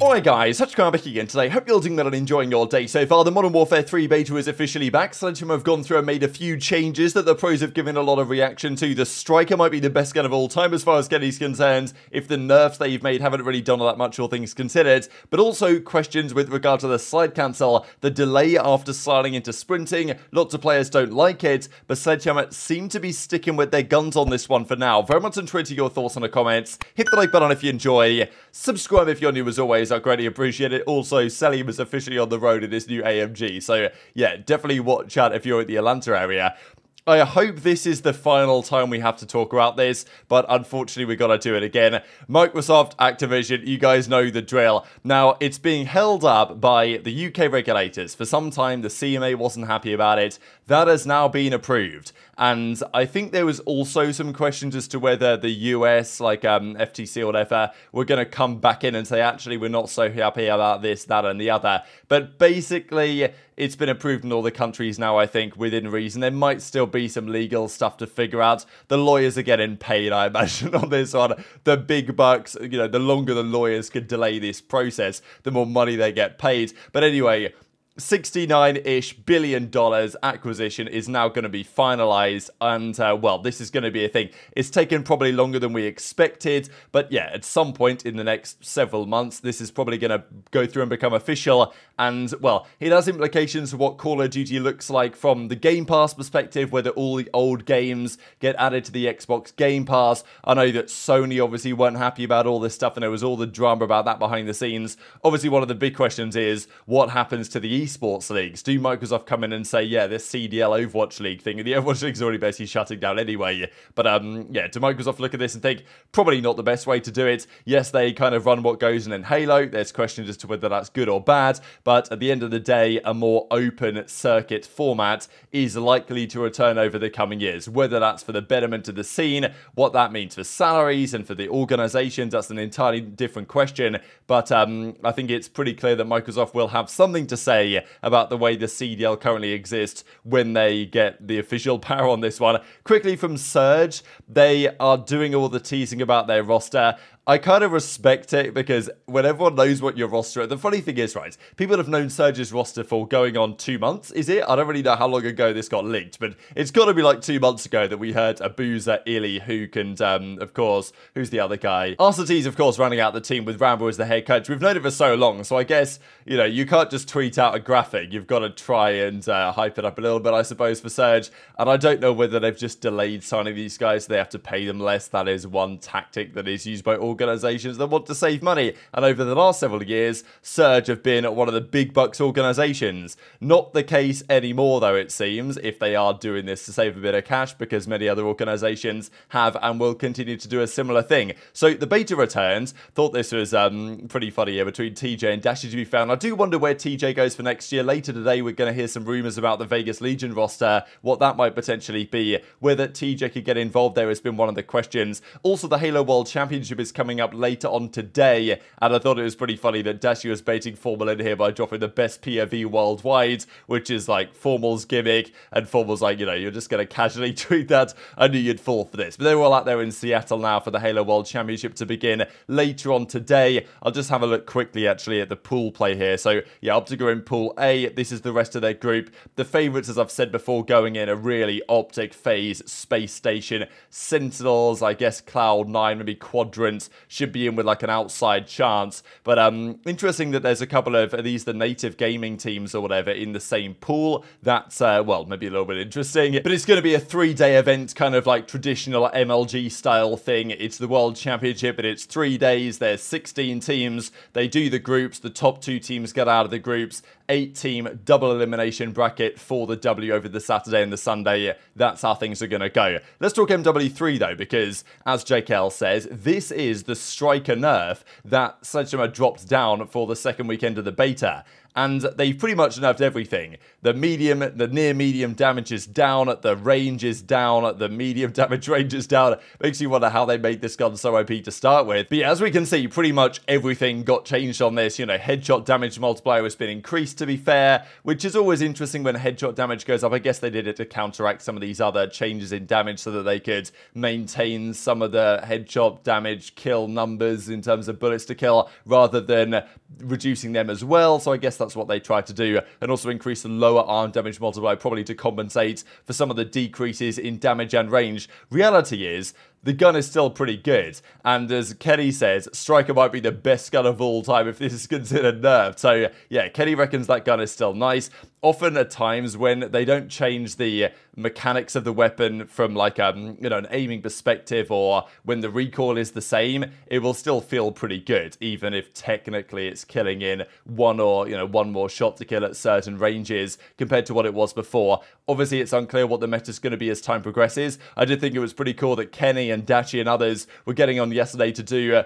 Alright guys, Hutchcraft back again today. Hope you're all doing well and enjoying your day so far. The Modern Warfare 3 beta is officially back. Sledgehammer have gone through and made a few changes that the pros have given a lot of reaction to. The Striker might be the best gun of all time as far as Kenny's concerned, if the nerfs they've made haven't really done all that much, all things considered. But also questions with regard to the slide cancel, the delay after sliding into sprinting. Lots of players don't like it, but Sledgehammer seem to be sticking with their guns on this one for now. Very much on Twitter, your thoughts in the comments. Hit the like button if you enjoy. Subscribe if you're new as always. I greatly appreciate it. Also, Selim is officially on the road in his new AMG. So, yeah, definitely watch out if you're at the Atlanta area. I hope this is the final time we have to talk about this, but unfortunately we gotta do it again. Microsoft, Activision, you guys know the drill. Now, it's being held up by the UK regulators. For some time, the CMA wasn't happy about it. That has now been approved. And I think there was also some questions as to whether the US, like FTC or whatever, were going to come back in and say, actually, we're not so happy about this, that, and the other. But basically, it's been approved in all the countries now, I think, within reason. There might still be some legal stuff to figure out. The lawyers are getting paid, I imagine, on this one. The big bucks, you know, the longer the lawyers can delay this process, the more money they get paid. But anyway, $69-ish billion acquisition is now going to be finalized, and well, this is going to be a thing. It's taken probably longer than we expected, but yeah, at some point in the next several months, this is probably going to go through and become official, and well, it has implications for what Call of Duty looks like from the Game Pass perspective, whether all the old games get added to the Xbox Game Pass. I know that Sony obviously weren't happy about all this stuff, and there was all the drama about that behind the scenes. Obviously, one of the big questions is, what happens to the esports leagues? Do Microsoft come in and say, yeah, this CDL Overwatch League thing, the Overwatch League's already basically shutting down anyway, but yeah, do Microsoft look at this and think, probably not the best way to do it? Yes, they kind of run what goes in Halo, there's questions as to whether that's good or bad, but at the end of the day, a more open circuit format is likely to return over the coming years, whether that's for the betterment of the scene, what that means for salaries and for the organizations, that's an entirely different question, but I think it's pretty clear that Microsoft will have something to say about the way the CDL currently exists when they get the official power on this one. Quickly from Surge, they are doing all the teasing about their roster. I kind of respect it because when everyone knows what your roster is, the funny thing is, right, people have known Surge's roster for going on 2 months, is it? I don't really know how long ago this got leaked, but it's got to be like 2 months ago that we heard Abuza, Illy, Hook, and of course, who's the other guy? RCT's, of course, running out the team with Rambo as the head coach. We've known it for so long, so I guess, you know, you can't just tweet out a graphic. You've got to try and hype it up a little bit, I suppose, for Surge. And I don't know whether they've just delayed signing these guys, so they have to pay them less. That is one tactic that is used by organizations that want to save money, and over the last several years, Surge have been one of the big bucks organizations. Not the case anymore, though, it seems, if they are doing this to save a bit of cash, because many other organizations have and will continue to do a similar thing. So the beta returns. Thought this was pretty funny here between TJ and Dashy to be found. I do wonder where TJ goes for next year. Later today, we're going to hear some rumors about the Vegas Legion roster, what that might potentially be, whether TJ could get involved there has been one of the questions. Also, the Halo World Championship is coming up later on today, and I thought it was pretty funny that Dashi was baiting Formal in here by dropping the best POV worldwide, which is like Formal's gimmick, and Formal's like, you know, you're just going to casually tweet that. I knew you'd fall for this. But they're all out there in Seattle now for the Halo World Championship to begin later on today. I'll just have a look quickly actually at the pool play here. So yeah, Optic are in Pool A. This is the rest of their group. The favourites, as I've said before, going in are really Optic, FaZe, Space Station, Sentinels, I guess Cloud9, maybe Quadrants, should be in with like an outside chance. But interesting that there's a couple of, are these the native gaming teams or whatever, in the same pool. That's, well, maybe a little bit interesting. But it's going to be a 3-day event, kind of like traditional MLG style thing. It's the World Championship, and it's 3 days. There's 16 teams. They do the groups. The top 2 teams get out of the groups. 8-team double elimination bracket for the W over the Saturday and the Sunday. That's how things are going to go. Let's talk MW3 though, because as JKL says, this is the Striker nerf that Sledgehammer dropped down for the second weekend of the beta. and they've pretty much nerfed everything. The near medium damage is down, the range is down, the medium damage range is down. Makes you wonder how they made this gun so OP to start with. But yeah, as we can see, pretty much everything got changed on this. You know, headshot damage multiplier has been increased, to be fair, which is always interesting when headshot damage goes up. I guess they did it to counteract some of these other changes in damage so that they could maintain some of the headshot damage kill numbers in terms of bullets to kill rather than reducing them as well. So I guess that's what they tried to do, and also increase the lower arm damage multiplier probably to compensate for some of the decreases in damage and range. Reality is, the gun is still pretty good, and as Kenny says, Striker might be the best gun of all time if this is considered nerfed. So yeah, Kenny reckons that gun is still nice. Often at times when they don't change the mechanics of the weapon from like you know, an aiming perspective, or when the recoil is the same, it will still feel pretty good, even if technically it's killing in one more shot to kill at certain ranges compared to what it was before. Obviously, it's unclear what the meta is going to be as time progresses. I did think it was pretty cool that Kenny and Dachi and others were getting on yesterday to do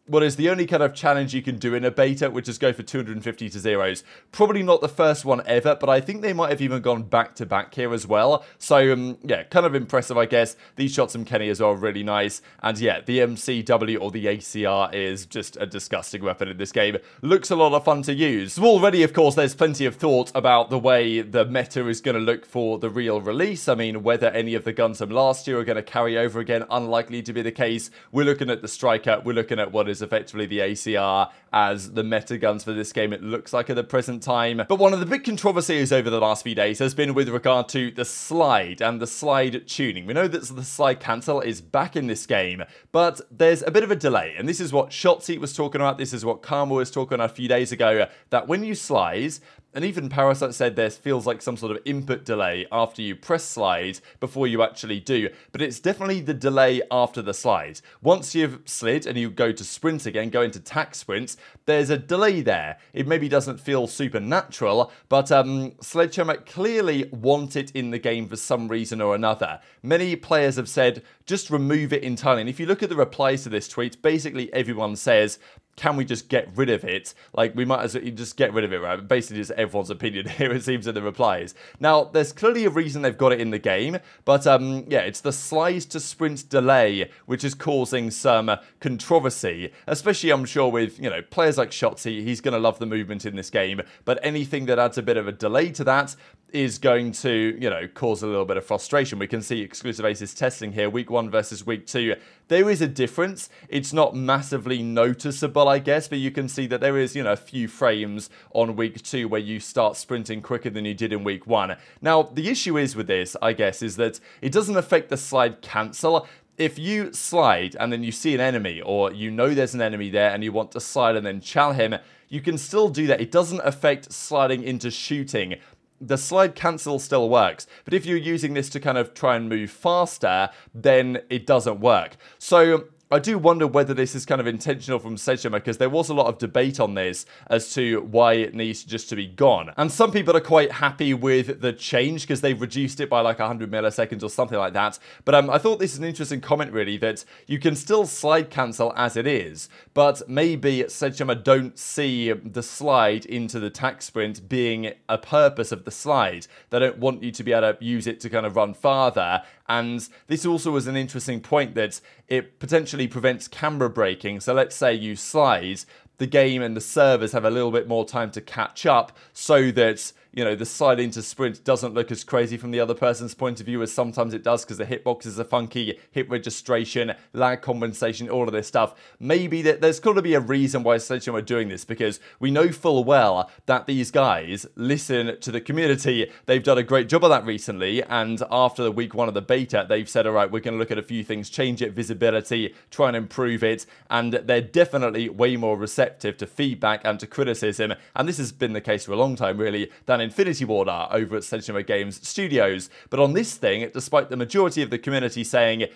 what is the only kind of challenge you can do in a beta, which is go for 250 to zeros. Probably not the first one ever, but I think they might have even gone back-to-back here as well. So, yeah, kind of impressive, I guess. These shots from Kenny as well, really nice. And yeah, the MCW or the ACR is just a disgusting weapon in this game. Looks a lot of fun to use. So already, of course, there's plenty of thought about the way the meta is going to look for the real release. I mean, whether any of the guns from last year are going to carry over again, unlikely to be the case. We're looking at the Striker, we're looking at what is effectively the ACR as the meta guns for this game, it looks like at the present time. But one of the big controversies over the last few days has been with regard to the slide and the slide tuning. We know that the slide cancel is back in this game, but there's a bit of a delay, and this is what Shotzi was talking about, this is what Karma was talking about a few days ago, that when you slide, and even Parasite said there feels like some sort of input delay after you press slide before you actually do. But it's definitely the delay after the slide. Once you've slid and you go to sprint again, go into tack sprints, there's a delay there. It maybe doesn't feel super natural, but Sledgehammer clearly want it in the game for some reason or another. Many players have said, just remove it entirely. And if you look at the replies to this tweet, basically everyone says, can we just get rid of it? Like, we might as well just get rid of it, right? Basically, just everyone's opinion here, it seems, in the replies. Now, there's clearly a reason they've got it in the game, but, yeah, it's the slide to sprint delay which is causing some controversy, especially, I'm sure, with, you know, players like Shotzi. He's going to love the movement in this game, but anything that adds a bit of a delay to that is going to, you know, cause a little bit of frustration. We can see Exclusive Aces testing here, week 1 versus week 2. There is a difference. It's not massively noticeable, I guess, but you can see that there is, you know, a few frames on week 2 where you start sprinting quicker than you did in week 1. Now, the issue is with this, I guess, is that it doesn't affect the slide cancel. If you slide and then you see an enemy, or you know there's an enemy there and you want to slide and then chow him, you can still do that. It doesn't affect sliding into shooting. The slide cancel still works, but if you're using this to kind of try and move faster, then it doesn't work. So I do wonder whether this is kind of intentional from Sledgehammer, because there was a lot of debate on this as to why it needs just to be gone. And some people are quite happy with the change because they've reduced it by like 100 milliseconds or something like that. But I thought this is an interesting comment, really, that you can still slide cancel as it is, but maybe Sledgehammer don't see the slide into the tack sprint being a purpose of the slide. They don't want you to be able to use it to kind of run farther. And this also was an interesting point, that it potentially prevents camera braking. So let's say you slide, the game and the servers have a little bit more time to catch up, so that, you know, the slide into sprint doesn't look as crazy from the other person's point of view as sometimes it does, because the hitboxes are funky, hit registration, lag compensation, all of this stuff. Maybe there's got to be a reason why Sledgehammer are doing this, because we know full well that these guys listen to the community. They've done a great job of that recently, and after the week 1 of the beta, they've said, all right, we're going to look at a few things, change it, visibility, try and improve it, and they're definitely way more receptive to feedback and to criticism, and this has been the case for a long time, really, than Infinity Ward are over at Sledgehammer Games Studios. But on this thing, despite the majority of the community saying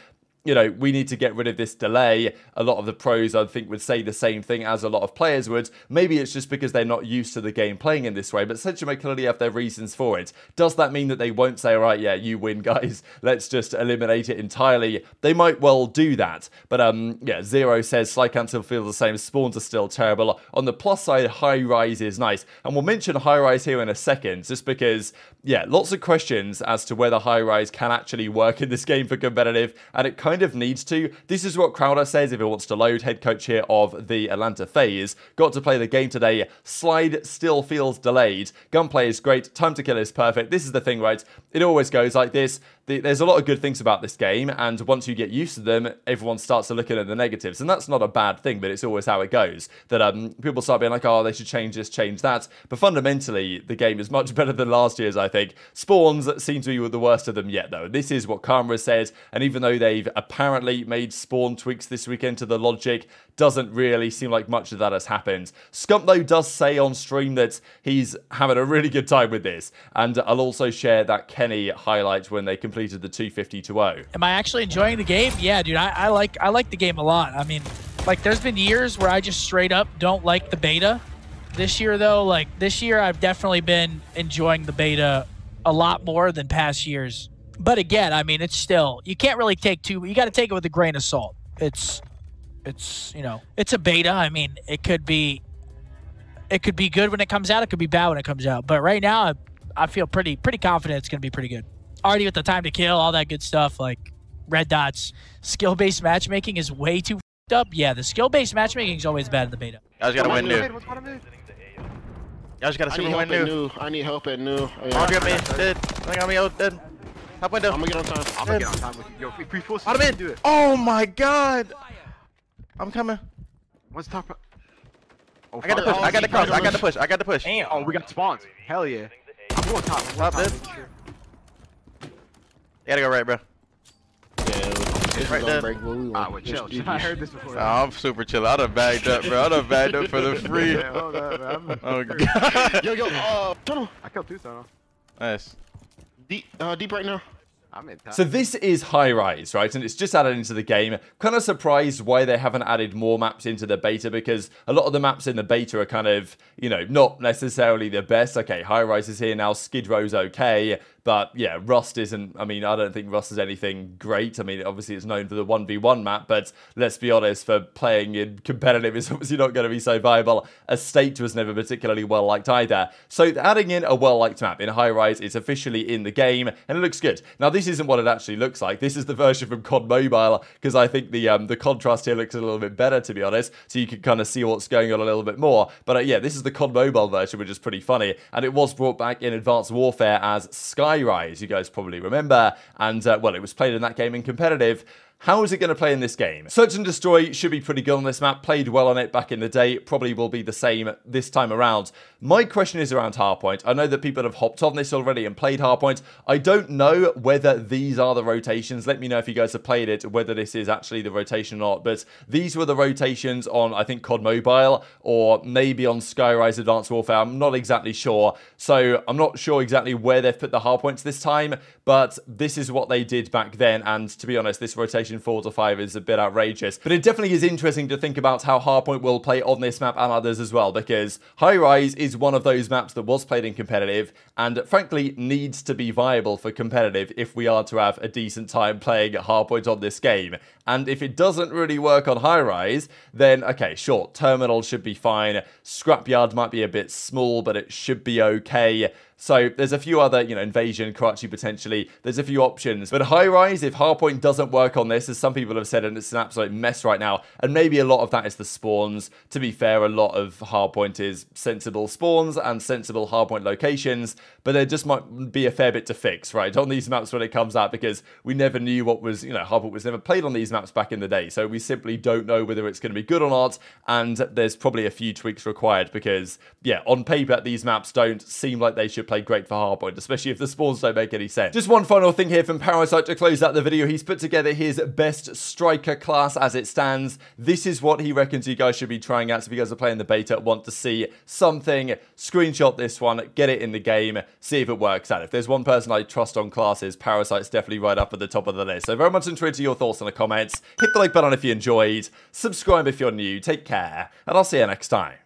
you know, we need to get rid of this delay. A lot of the pros, I think, would say the same thing as a lot of players would. Maybe it's just because they're not used to the game playing in this way, but Sledgehammer clearly have their reasons for it. Does that mean that they won't say, all right, yeah, you win, guys, let's just eliminate it entirely? They might well do that. But, yeah, Zero says, Sly Cancel feels the same. Spawns are still terrible. On the plus side, High Rise is nice. And we'll mention High Rise here in a second, just because, yeah, lots of questions as to whether High Rise can actually work in this game for competitive, and it kind of needs to. This is what Crowder says if he wants to load. Head coach here of the Atlanta FaZe. Got to play the game today. Slide still feels delayed. Gunplay is great. Time to kill is perfect. This is the thing, right? It always goes like this. There's a lot of good things about this game, and once you get used to them, everyone starts to look at the negatives, and that's not a bad thing, but it's always how it goes. That people start being like, oh, they should change this, change that, but fundamentally, the game is much better than last year's, I think. Spawns seem to be the worst of them yet, though. This is what Karma says, and even though they've apparently made spawn tweaks this weekend to the logic, doesn't really seem like much of that has happened. Scump, though, does say on stream that he's having a really good time with this, and I'll also share that Kenny highlight when they completed the 250-0. Am I actually enjoying the game? Yeah, dude, I like the game a lot. I mean, like, there's been years where I just straight up don't like the beta. This year, though, like, this year I've definitely been enjoying the beta a lot more than past years. But again, I mean, it's still, you can't really take you got to take it with a grain of salt. It's, you know, it's a beta. I mean, it could be good when it comes out. It could be bad when it comes out. But right now, I feel pretty confident it's going to be pretty good. Already with the time to kill, all that good stuff, like red dots. Skill-based matchmaking is way too f***ed up. Yeah, the skill-based matchmaking is always bad in the beta. I just gotta win new. I just gotta super win new. I need help at new. Oh, yeah. Get me, dead. I got me out, dead. Top window. I'm gonna get on time. I'm gonna get on time with you. Yo, free force. I'm in. Do it. Oh my god. I'm coming. What's top? Oh, I got the push. I got the cross. I got the push. I got the push. Damn. Oh, we got spawns. Hell yeah. I'm going top. Top dead. You gotta go right, bro. Yeah, right there. Wait, chill. I heard this before. Nah, I'm super chill. I done bagged up, bro. I done bagged up for the free. Yeah, hold up, man. Oh god. Yo, tunnel. I killed two tunnel. Nice. Deep right now. I'm in top. So this is High Rise, right? And it's just added into the game. Kind of surprised why they haven't added more maps into the beta, because a lot of the maps in the beta are kind of, you know, not necessarily the best. Okay, High Rise is here now. Skid Row's okay. But yeah, Rust isn't, I mean, I don't think Rust is anything great. I mean, obviously it's known for the 1v1 map, but let's be honest, for playing in competitive, it's obviously not going to be so viable. Estate was never particularly well liked either. So adding in a well-liked map in High Rise is officially in the game, and it looks good. Now, this isn't what it actually looks like. This is the version from COD Mobile, because I think the contrast here looks a little bit better, to be honest, so you can kind of see what's going on a little bit more. But yeah, this is the COD Mobile version, which is pretty funny, and it was brought back in Advanced Warfare as Sky Rise, you guys probably remember, and well, it was played in that game in competitive. How is it going to play in this game? Search and Destroy should be pretty good on this map. Played well on it back in the day. Probably will be the same this time around. My question is around Hardpoint. I know that people have hopped on this already and played Hardpoint. I don't know whether these are the rotations. Let me know if you guys have played it, whether this is actually the rotation or not. But these were the rotations on, I think, COD Mobile, or maybe on Sky Rise Advanced Warfare. I'm not exactly sure. So I'm not sure exactly where they've put the Hardpoints this time, but this is what they did back then. And to be honest, this rotation 4 to 5 is a bit outrageous, but it definitely is interesting to think about how Hardpoint will play on this map and others as well, because High Rise is one of those maps that was played in competitive and frankly needs to be viable for competitive if we are to have a decent time playing Hardpoint on this game. And if it doesn't really work on High Rise, then okay, sure, Terminal should be fine, Scrapyard might be a bit small, but it should be okay. So there's a few other, you know, Invasion, Karachi potentially. There's a few options. But High Rise, if Hardpoint doesn't work on this, as some people have said, and it's an absolute mess right now, and maybe a lot of that is the spawns. To be fair, a lot of Hardpoint is sensible spawns and sensible Hardpoint locations, but there just might be a fair bit to fix, right, on these maps when it comes out, because we never knew what was, you know, Hardpoint was never played on these maps back in the day, so we simply don't know whether it's going to be good or not, and there's probably a few tweaks required, because, yeah, on paper, these maps don't seem like they should play play great for Hardpoint, especially if the spawns don't make any sense. Just one final thing here from Parasite to close out the video. He's put together his best striker class as it stands. This is what he reckons you guys should be trying out. So if you guys are playing the beta, want to see something, screenshot this one, get it in the game, see if it works out. If there's one person I trust on classes, Parasite's definitely right up at the top of the list. So very much interested in your thoughts in the comments. Hit the like button if you enjoyed, subscribe if you're new, take care, and I'll see you next time.